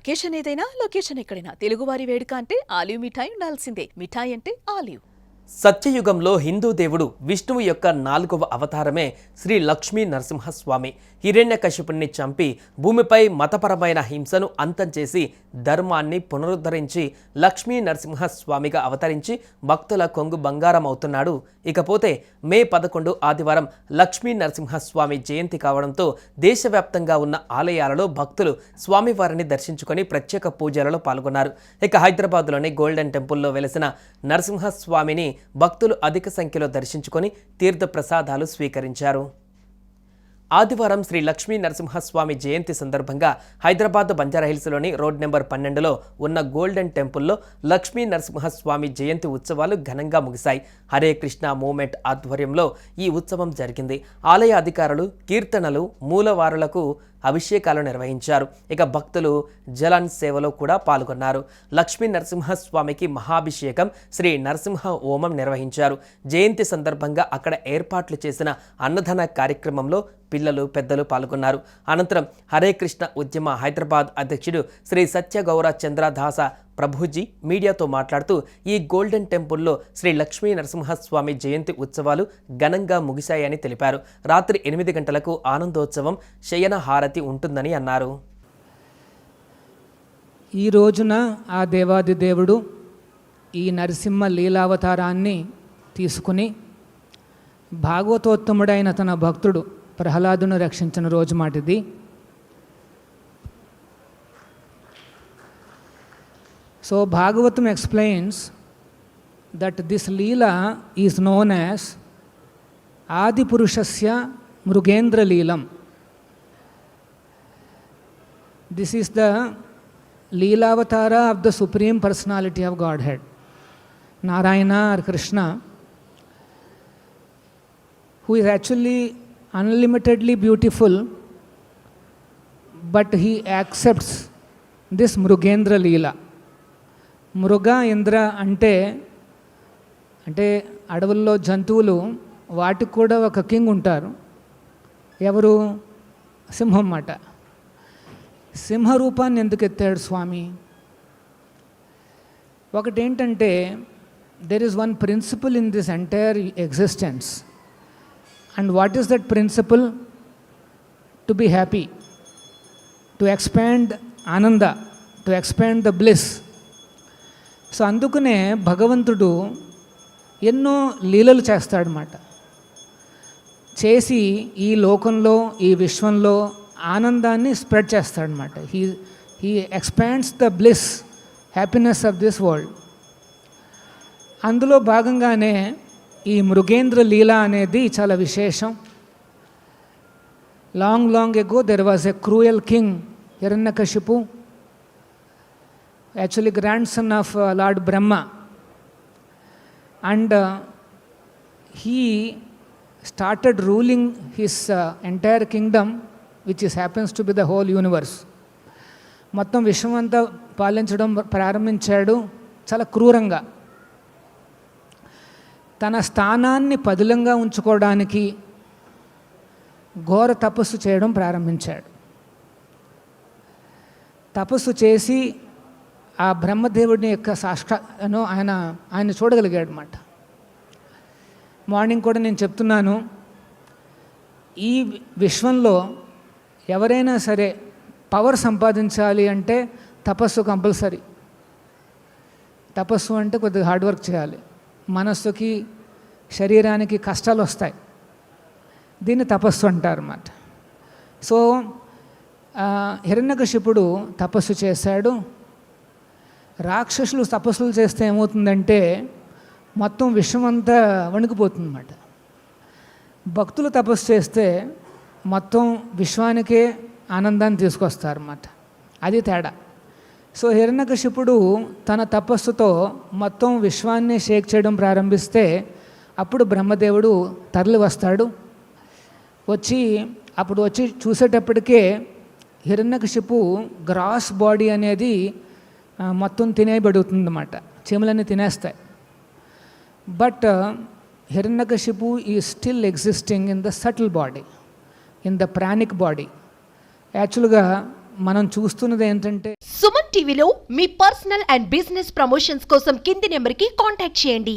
Occasion ఏదైనా location ఎక్కడైనా తెలుగువారి వేడుక అంటే ఆలివ్ మిఠాయి ఉండాల్సిందే. మిఠాయి అంటే ఆలివ్. సత్యయుగంలో హిందూ దేవుడు విష్ణువు యొక్క 4వ అవతారమే శ్రీ లక్ష్మీ నరసింహస్వామి. హిరణ్యకశిపుణ్ణి చంపి భూమిపై మతపరమైన హింసను అంతం చేసి ధర్మాన్ని పునరుద్ధరించి లక్ష్మీ నరసింహస్వామిగా అవతరించి భక్తుల కొంగు బంగారం అవుతున్నాడు. ఇకపోతే మే 11 ఆదివారం లక్ష్మీ నరసింహస్వామి జయంతి కావడంతో దేశవ్యాప్తంగా ఉన్న ఆలయాలలో భక్తులు స్వామివారిని దర్శించుకొని ప్రత్యేక పూజలలో పాల్గొన్నారు. ఇక హైదరాబాద్లోని గోల్డెన్ టెంపుల్లో వెలిసిన నరసింహస్వామిని భక్తులు అధిక సంఖ్యలో దర్శించుకొని తీర్థ ప్రసాదాలు స్వీకరించారు. ఆదివారం శ్రీ లక్ష్మీ నరసింహస్వామి జయంతి సందర్భంగా హైదరాబాద్ బంజారాహిల్స్లోని రోడ్ నెంబర్ 12లో ఉన్న గోల్డెన్ టెంపుల్లో లక్ష్మీ నరసింహస్వామి జయంతి ఉత్సవాలు ఘనంగా ముగిశాయి. హరే కృష్ణ మూవ్మెంట్ ఆధ్వర్యంలో ఈ ఉత్సవం జరిగింది. ఆలయ అధికారులు కీర్తనలు మూలవారులకు అభిషేకాలు నిర్వహించారు. ఇక భక్తులు జలాన్ సేవలో కూడా పాల్గొన్నారు. లక్ష్మీ నరసింహస్వామికి మహాభిషేకం, శ్రీ నరసింహ హోమం నిర్వహించారు. జయంతి సందర్భంగా అక్కడ ఏర్పాట్లు చేసిన అన్నదాన కార్యక్రమంలో పిల్లలు పెద్దలు పాల్గొన్నారు. అనంతరం హరే కృష్ణ ఉద్యమ హైదరాబాద్ అధ్యక్షుడు శ్రీ సత్యగౌర చంద్రదాస ప్రభుజీ మీడియాతో మాట్లాడుతూ ఈ గోల్డెన్ టెంపుల్లో శ్రీ లక్ష్మీ నరసింహస్వామి జయంతి ఉత్సవాలు ఘనంగా ముగిశాయని తెలిపారు. రాత్రి 8 గంటలకు ఆనందోత్సవం, శయన హారతి ఉంటుందని అన్నారు. ఈ రోజున ఆ దేవాది దేవుడు ఈ నరసింహ లీలావతారాన్ని తీసుకుని భాగవతోత్తముడైన తన భక్తుడు ప్రహ్లాదును రక్షించిన రోజు మాటిది. So Bhagavatam explains that this Leela is known as Adi Purushasya Mrugendra Leelam. This is the Leela Avatara of the Supreme Personality of Godhead, Narayana or Krishna, who is actually unlimitedly beautiful, but he accepts this Mrugendra Leela. మృగ ఇంద్ర అంటే అడవుల్లో జంతువులు, వాటికి కూడా ఒక king ఉంటారు. ఎవరు? సింహం మాట. సింహ రూపాన్ని ఎందుకు ఎత్తాడు స్వామి? ఒకటేంటంటే there is one principle in this entire existence, and what is that principle? To be happy, to expand ananda, to expand the bliss. So అందుకనే భగవంతుడు ఎన్నో లీలలు చేస్తాడనమాట. చేసి ఈ లోకంలో, ఈ విశ్వంలో ఆనందాన్ని స్ప్రెడ్ చేస్తాడనమాట. He expands the bliss, happiness of this world. అందులో భాగంగానే ఈ మృగేంద్ర లీల అనేది చాలా విశేషం. Long ago there was a cruel king Hiranyakashipu, actually grandson of Lord Brahma, and he started ruling his entire kingdom, which happens to be the whole universe. మొత్తం విశ్వమంతా పాలించడం ప్రారంభించాడు చాలా క్రూరంగా. తన స్థానాన్ని పదిలంగా ఉంచుకోవడానికి ఘోర తపస్సు చేయడం ప్రారంభించాడు. తపస్సు చేసి ఆ బ్రహ్మదేవుడిని యొక్క సాక్షాత్ను ఆయన చూడగలిగాడు అన్నమాట. మార్నింగ్ కూడా నేను చెప్తున్నాను, ఈ విశ్వంలో ఎవరైనా సరే పవర్ సంపాదించాలి అంటే తపస్సు కంపల్సరీ. తపస్సు అంటే కొద్దిగా హార్డ్ వర్క్ చేయాలి. మనస్సుకి, శరీరానికి కష్టాలు వస్తాయి. దీన్ని తపస్సు అంటారు అన్నమాట. సో హిరణ్యకశిపుడు తపస్సు చేశాడు. రాక్షసులు తపస్సులు చేస్తే ఏమవుతుందంటే మొత్తం విశ్వమంతా వణికిపోతుందన్నమాట. భక్తులు తపస్సు చేస్తే మొత్తం విశ్వానికే ఆనందాన్ని తీసుకొస్తారన్నమాట. అది తేడా. సో హిరణ్యకశిపుడు తన తపస్సుతో మొత్తం విశ్వాన్ని షేక్ చేయడం ప్రారంభిస్తే అప్పుడు బ్రహ్మదేవుడు తరలి వస్తాడు. వచ్చి చూసేటప్పటికే హిరణ్యకశిపు గ్రాస్ బాడీ అనేది మొత్తం తినేయబడుతుందన్నమాట. చీమలన్నీ తినేస్తాయి. But Hiranyakashipu is still existing in the subtle body, in the pranic body. యాక్చువల్గా మనం చూస్తున్నది ఏంటంటే సుమన్ టీవీలో మీ పర్సనల్ అండ్ బిజినెస్ ప్రమోషన్స్ కోసం కింది నెంబర్కి కాంటాక్ట్ చేయండి.